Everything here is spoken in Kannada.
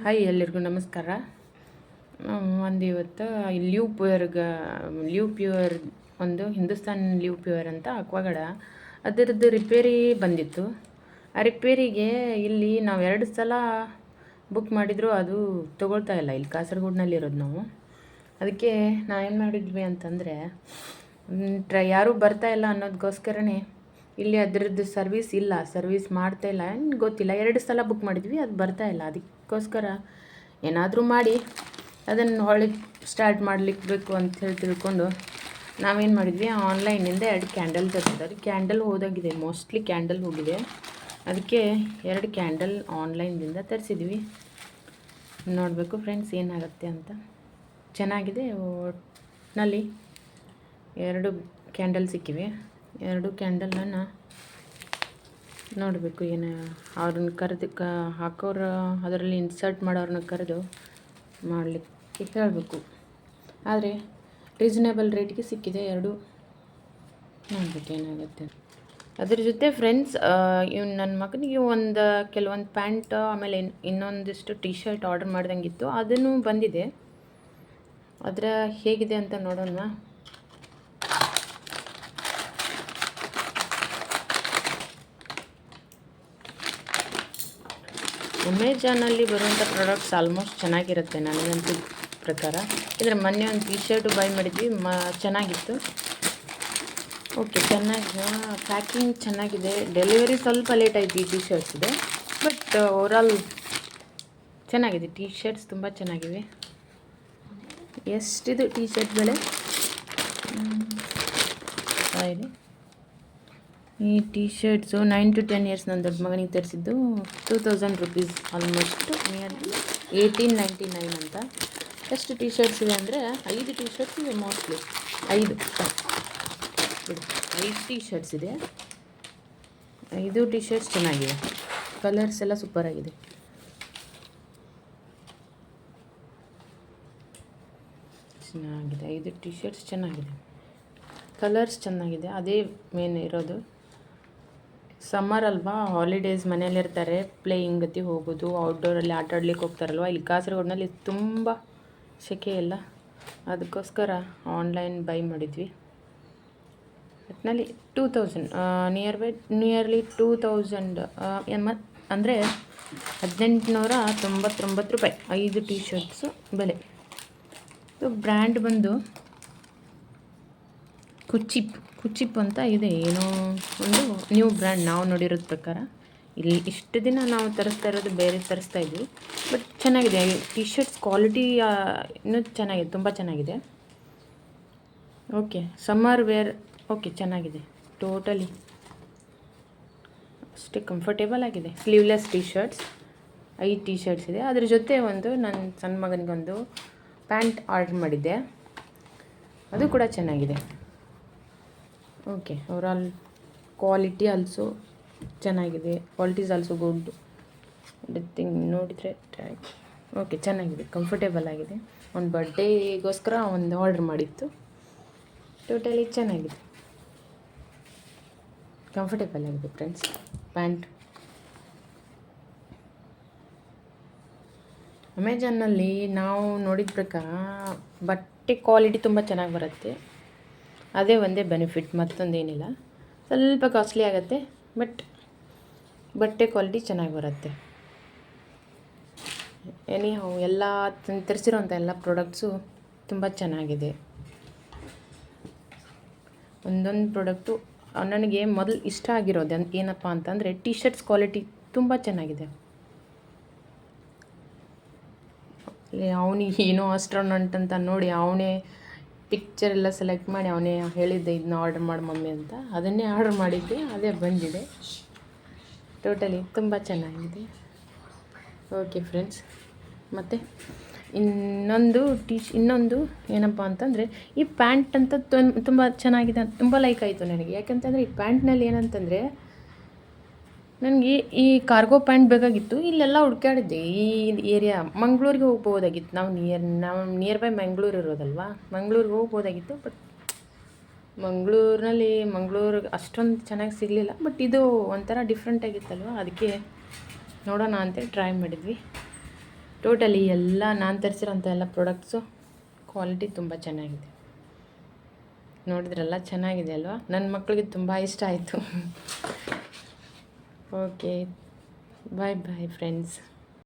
ಹಾಯ್ ಎಲ್ಲರಿಗೂ ನಮಸ್ಕಾರ. ಒಂದು ಇವತ್ತು ಲ್ಯೂ ಪ್ಯೂರ್ ಒಂದು ಹಿಂದೂಸ್ತಾನ್ ಲ್ಯೂ ಪ್ಯೂರ್ ಅಂತ ಅಕ್ವಾಗಾರ್ಡ್ ಅದರದ್ದು ರಿಪೇರಿ ಬಂದಿತ್ತು. ಆ ರಿಪೇರಿಗೆ ಇಲ್ಲಿ ನಾವು 2 ಸಲ ಬುಕ್ ಮಾಡಿದರೂ ಅದು ತೊಗೊಳ್ತಾ ಇಲ್ಲ. ಇಲ್ಲಿ ಕಾಸರಗೋಡಿನಲ್ಲಿರೋದು ನಾವು. ಅದಕ್ಕೆ ನಾವೇನು ಮಾಡಿದ್ವಿ ಅಂತಂದರೆ ಯಾರೂ ಬರ್ತಾ ಇಲ್ಲ ಅನ್ನೋದಕ್ಕೋಸ್ಕರನೇ ಇಲ್ಲಿ ಅದರದ್ದು ಸರ್ವಿಸ್ ಮಾಡ್ತಾ ಇಲ್ಲ, ಗೊತ್ತಿಲ್ಲ. 2 ಸಲ ಬುಕ್ ಮಾಡಿದ್ವಿ, ಅದು ಬರ್ತಾ ಇಲ್ಲ. ಅದಕ್ಕೋಸ್ಕರ ಏನಾದರೂ ಮಾಡಿ ಅದನ್ನು ಹೊಳ್ಳಿ ಸ್ಟಾರ್ಟ್ ಮಾಡಲಿಕ್ಕೆ ಬೇಕು ಅಂತ ಹೇಳಿ ತಿಳ್ಕೊಂಡು ನಾವೇನು ಮಾಡಿದ್ವಿ, ಆನ್ಲೈನಿಂದ 2 ಕ್ಯಾಂಡಲ್ ತರಿಸಿದ್ವಿ. ಅದು ಕ್ಯಾಂಡಲ್ ಹೋದಾಗಿದೆ, ಮೋಸ್ಟ್ಲಿ ಕ್ಯಾಂಡಲ್ ಹೋಗಿದೆ. ಅದಕ್ಕೆ 2 ಕ್ಯಾಂಡಲ್ ಆನ್ಲೈನ್ದಿಂದ ತರಿಸಿದ್ವಿ. ನೋಡಬೇಕು ಫ್ರೆಂಡ್ಸ್ ಏನಾಗುತ್ತೆ ಅಂತ. ಚೆನ್ನಾಗಿದೆ. ಒಟ್ಟಿನಲ್ಲಿ 2 ಕ್ಯಾಂಡಲ್ ಸಿಕ್ಕಿವೆ. 2 ಕ್ಯಾಂಡಲನ್ನು ನೋಡಬೇಕು. ಏನು ಅವ್ರನ್ನ ಕರೆದು ಹಾಕೋರು, ಅದರಲ್ಲಿ ಇನ್ಸರ್ಟ್ ಮಾಡೋರನ್ನ ಕರೆದು ಮಾಡಲಿಕ್ಕೆ ಹೇಳಬೇಕು. ಆದರೆ ರೀಸನೇಬಲ್ ರೇಟ್ಗೆ ಸಿಕ್ಕಿದೆ 2. ನೋಡಬೇಕು ಏನಾಗುತ್ತೆ. ಅದ್ರ ಜೊತೆ ಫ್ರೆಂಡ್ಸ್, ಇವ್ನು ನನ್ನ ಮಗನಿಗೆ ಕೆಲವೊಂದು ಪ್ಯಾಂಟ್, ಆಮೇಲೆ ಇನ್ನೊಂದಿಷ್ಟು ಟಿ ಶರ್ಟ್ ಆರ್ಡರ್ ಮಾಡ್ದಂಗಿತ್ತು. ಅದನ್ನು ಬಂದಿದೆ. ಅದರ ಹೇಗಿದೆ ಅಂತ ನೋಡೋಣ. ಅಮೆಜಾನಲ್ಲಿ ಬರುವಂಥ ಪ್ರಾಡಕ್ಟ್ಸ್ ಆಲ್ಮೋಸ್ಟ್ ಚೆನ್ನಾಗಿರುತ್ತೆ ನನಗಂತೂ ಪ್ರಕಾರ. ಇದರ ಮೊನ್ನೆ ಒಂದು ಟಿ ಶರ್ಟು ಬೈ ಮಾಡಿದ್ವಿ, ಚೆನ್ನಾಗಿತ್ತು. ಓಕೆ, ಪ್ಯಾಕಿಂಗ್ ಚೆನ್ನಾಗಿದೆ. ಡೆಲಿವರಿ ಸ್ವಲ್ಪ ಲೇಟ್ ಆಯಿತು ಈ ಟಿ ಶರ್ಟ್ಸ್ದು, ಬಟ್ ಓವರಾಲ್ ಚೆನ್ನಾಗಿದೆ. ಟಿ ಶರ್ಟ್ಸ್ ತುಂಬ ಚೆನ್ನಾಗಿವೆ. ಎಷ್ಟಿದು ಟಿ ಶರ್ಟ್ ಬೆಲೆ? ಇದೆ ಈ ಟಿ ಶರ್ಟ್ಸು 9 to 10 ಇಯರ್ಸ್ ನನ್ನ ದೊಡ್ಡ ಮಗನಿಗೆ ತರಿಸಿದ್ದು. 2000 ರೂಪೀಸ್, ಆಲ್ಮೋಸ್ಟ್ ನಿಯರ್ಲಿ 1899 ಅಂತ. ಎಷ್ಟು ಟಿ ಶರ್ಟ್ಸ್ ಇವೆ ಅಂದರೆ 5 ಟಿ ಶರ್ಟ್ಸ್ ಇವೆ. ಮೋಸ್ಟ್ಲಿ 5 ಟಿ ಶರ್ಟ್ಸ್ ಇದೆ. 5 ಟಿ ಶರ್ಟ್ಸ್ ಚೆನ್ನಾಗಿವೆ. ಕಲರ್ಸ್ ಎಲ್ಲ ಸೂಪರಾಗಿದೆ. ಚೆನ್ನಾಗಿದೆ. 5 ಟಿ ಶರ್ಟ್ಸ್ ಚೆನ್ನಾಗಿದೆ. ಕಲರ್ಸ್ ಚೆನ್ನಾಗಿದೆ. ಅದೇ ಮೇನ್ ಇರೋದು. ಸಮ್ಮರ್ ಅಲ್ವಾ, ಹಾಲಿಡೇಸ್ ಮನೇಲಿರ್ತಾರೆ, ಪ್ಲೇಯಿಂಗ್ ಗತಿ ಹೋಗೋದು, ಔಟ್ಡೋರಲ್ಲಿ ಆಟ ಆಡ್ಲಿಕ್ಕೆ ಹೋಗ್ತಾರಲ್ವ. ಇಲ್ಲಿ ಕಾಸರಗೋಡಿನಲ್ಲಿ ತುಂಬ ಸೆಕೆ ಇಲ್ಲ. ಅದಕ್ಕೋಸ್ಕರ ಆನ್ಲೈನ್ ಬೈ ಮಾಡಿದ್ವಿ. ಒಟ್ಟಿನಲ್ಲಿ 2000, ನಿಯರ್ಲಿ 2000 ಅಂದರೆ 1899 ರೂಪಾಯಿ 5 ಟಿ ಶರ್ಟ್ಸು ಬೆಲೆ. ಇದು ಬ್ರ್ಯಾಂಡ್ ಬಂದು ಕುಚಿಪ್ ಅಂತ ಇದೆ. ಏನೋ ಒಂದು ನ್ಯೂ ಬ್ರ್ಯಾಂಡ್ ನಾವು ನೋಡಿರೋದ ಪ್ರಕಾರ. ಇಲ್ಲಿ ಇಷ್ಟು ದಿನ ನಾವು ತರಿಸ್ತಾ ಇರೋದು ಬೇರೆ ತರಿಸ್ತಾ ಇದ್ವಿ, ಬಟ್ ಚೆನ್ನಾಗಿದೆ. ಟಿ ಶರ್ಟ್ಸ್ ಕ್ವಾಲಿಟಿ ಇನ್ನೂ ಚೆನ್ನಾಗಿದೆ, ತುಂಬ ಚೆನ್ನಾಗಿದೆ. Okay, summer wear. ಓಕೆ, ಚೆನ್ನಾಗಿದೆ. ಟೋಟಲಿ ಅಷ್ಟೇ ಕಂಫರ್ಟೇಬಲ್ ಆಗಿದೆ. Sleeveless T shirts 5 T shirts ಇದೆ. ಅದ್ರ ಜೊತೆ ನನ್ನ ಸಣ್ಣ ಮಗನಿಗೊಂದು ಪ್ಯಾಂಟ್ ಆರ್ಡ್ರ್ ಮಾಡಿದ್ದೆ, ಅದು ಕೂಡ ಚೆನ್ನಾಗಿದೆ. ಓಕೆ, ಓವರಾಲ್ ಕ್ವಾಲಿಟಿ ಆಲ್ಸೋ ಚೆನ್ನಾಗಿದೆ. Quality is also good. Everything ನೋಡಿದರೆ ಓಕೆ, ಚೆನ್ನಾಗಿದೆ, ಕಂಫರ್ಟೇಬಲ್ ಆಗಿದೆ. ಒಂದು ಬರ್ಡೇಗೋಸ್ಕರ ಒಂದು ಆರ್ಡ್ರ್ ಮಾಡಿತ್ತು. ಟೋಟಲಿ ಚೆನ್ನಾಗಿದೆ, ಕಂಫರ್ಟೇಬಲ್ ಆಗಿದೆ ಫ್ರೆಂಡ್ಸ್. ಪ್ಯಾಂಟ್ ಅಮೆಜಾನ್ನಲ್ಲಿ ನಾವು ನೋಡಿದ ಪ್ರಕಾರ ಬಟ್ಟೆ ಕ್ವಾಲಿಟಿ ತುಂಬ ಚೆನ್ನಾಗಿ ಬರುತ್ತೆ. ಅದೇ ಒಂದೇ ಬೆನಿಫಿಟ್, ಮತ್ತೊಂದೇನಿಲ್ಲ. ಸ್ವಲ್ಪ ಕಾಸ್ಟ್ಲಿ ಆಗುತ್ತೆ, ಬಟ್ ಬಟ್ಟೆ ಕ್ವಾಲಿಟಿ ಚೆನ್ನಾಗಿ ಬರುತ್ತೆ. ಎಲ್ಲ ತರಿಸಿರೋಂಥ ಎಲ್ಲ ಪ್ರಾಡಕ್ಟ್ಸು ತುಂಬ ಚೆನ್ನಾಗಿದೆ. ಒಂದೊಂದು ಪ್ರಾಡಕ್ಟು ನನಗೆ ಮೊದಲು ಇಷ್ಟ ಆಗಿರೋದು ಏನಪ್ಪ ಅಂತಂದರೆ ಟಿ ಶರ್ಟ್ಸ್ ಕ್ವಾಲಿಟಿ ತುಂಬ ಚೆನ್ನಾಗಿದೆ. ಅವನಿಗೆ ಏನೋ ಆಸ್ಟ್ರೋನಟ್ ಅಂತ ನೋಡಿ ಅವನೇ ಪಿಕ್ಚರ್ ಎಲ್ಲ ಸೆಲೆಕ್ಟ್ ಮಾಡಿ ಅವನೇ ಹೇಳಿದ್ದೆ ಇದನ್ನ ಆರ್ಡರ್ ಮಾಡಿ ಮಮ್ಮಿ ಅಂತ. ಅದನ್ನೇ ಆರ್ಡರ್ ಮಾಡಿದ್ದೆ, ಅದೇ ಬಂದಿದೆ. ಟೋಟಲಿ ತುಂಬ ಚೆನ್ನಾಗಿದೆ. ಓಕೆ ಫ್ರೆಂಡ್ಸ್, ಮತ್ತು ಇನ್ನೊಂದು ಏನಪ್ಪ ಅಂತಂದರೆ ಈ ಪ್ಯಾಂಟ್ ಅಂತ ತುಂಬ ಚೆನ್ನಾಗಿದೆ, ತುಂಬ ಲೈಕ್ ಆಯಿತು ನನಗೆ. ಯಾಕಂತಂದರೆ ಈ ಪ್ಯಾಂಟ್ನಲ್ಲಿ ಏನಂತಂದರೆ, ನನಗೆ ಈ ಕಾರ್ಗೋ ಪ್ಯಾಂಟ್ ಬೇಕಾಗಿತ್ತು. ಇಲ್ಲೆಲ್ಲ ಹುಡ್ಕಾಡಿದ್ದೆ. ಈ ಏರಿಯಾ ಮಂಗಳೂರಿಗೆ ಹೋಗ್ಬೋದಾಗಿತ್ತು. ನಾವು ನಿಯರ್ ಬೈ ಮಂಗಳೂರು ಇರೋದಲ್ವಾ, ಮಂಗಳೂರಿಗೆ ಹೋಗ್ಬೋದಾಗಿತ್ತು. ಬಟ್ ಮಂಗಳೂರಿಗೆ ಅಷ್ಟೊಂದು ಚೆನ್ನಾಗಿ ಸಿಗಲಿಲ್ಲ. ಬಟ್ ಇದು ಒಂಥರ ಡಿಫ್ರೆಂಟ್ ಆಗಿತ್ತಲ್ವ, ಅದಕ್ಕೆ ನೋಡೋಣ ಅಂತೇಳಿ ಟ್ರೈ ಮಾಡಿದ್ವಿ. ಟೋಟಲಿ ಎಲ್ಲ ನಾನು ತರಿಸಿರೋಂಥ ಎಲ್ಲ ಪ್ರಾಡಕ್ಟ್ಸು ಕ್ವಾಲಿಟಿ ತುಂಬ ಚೆನ್ನಾಗಿದೆ. ನೋಡಿದ್ರಲ್ಲ, ಚೆನ್ನಾಗಿದೆ ಅಲ್ವಾ? ನನ್ನ ಮಕ್ಕಳಿಗೆ ತುಂಬ ಇಷ್ಟ ಆಯಿತು. ಓಕೆ, ಬಾಯ್ ಬಾಯ್ ಫ್ರೆಂಡ್ಸ್.